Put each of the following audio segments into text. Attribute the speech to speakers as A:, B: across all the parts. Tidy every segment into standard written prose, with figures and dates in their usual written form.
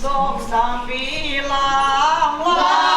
A: dok sam bila mlada.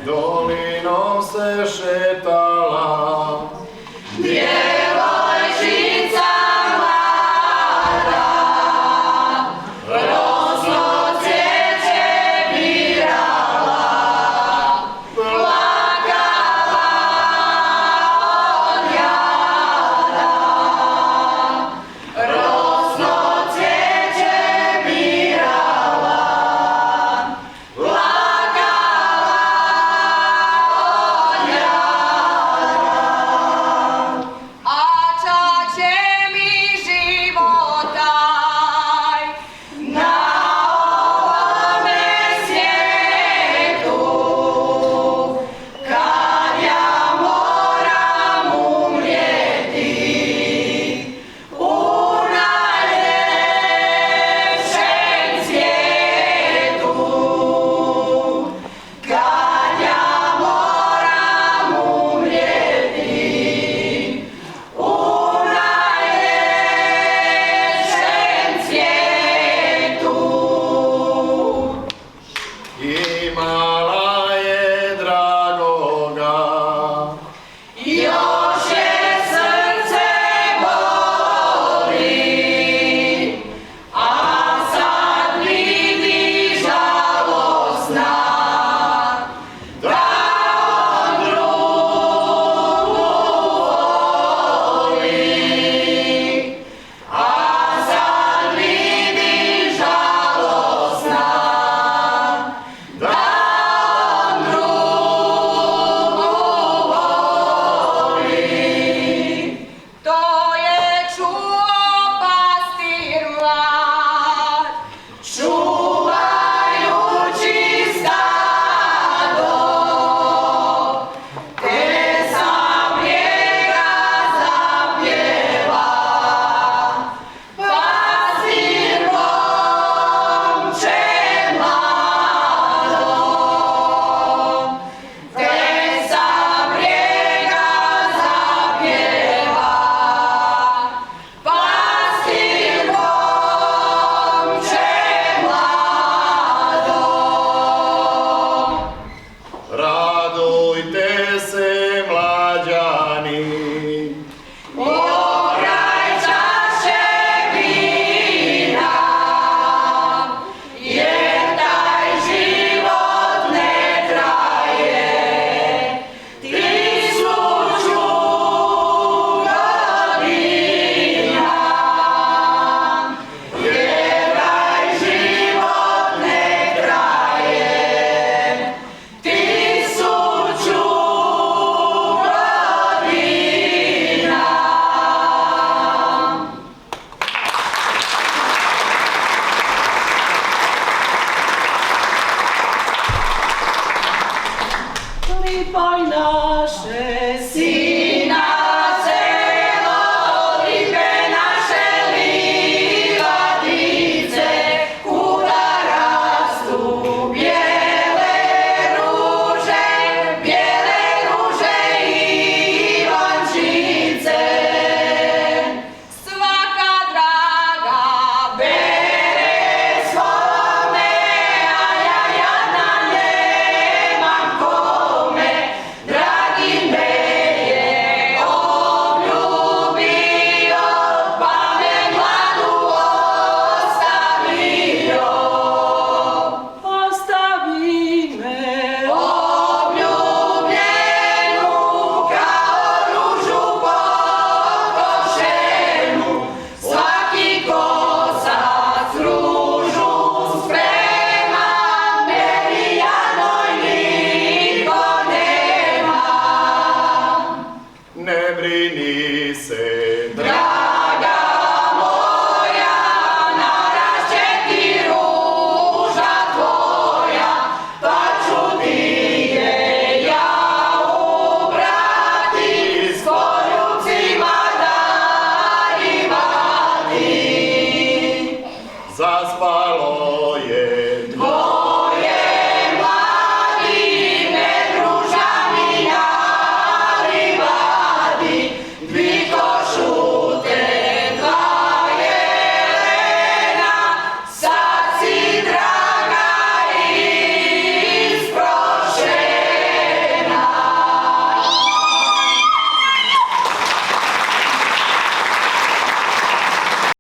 B: Dolinom se šetala djevojčica mlada, rosno cvijeće birala, plakala od jada. Rosno cvijeće birala, imala je dragoga, još je srce boli, a sad vidi žalosna da on drugu voli, a sad vidi žalosna da on drugu voli.
A: To je čuo pastir mlad, čuvajući stado, te sa brijega zapjeva pastir momče mlado. Te sa brijega zapjeva pastir momče mlado.
B: Radujte se mlađani,
A: Moraj čaše vina, jer taj život ne traje 1000 godina. Jer taj život ne traje 1000 godina. Lipoj naše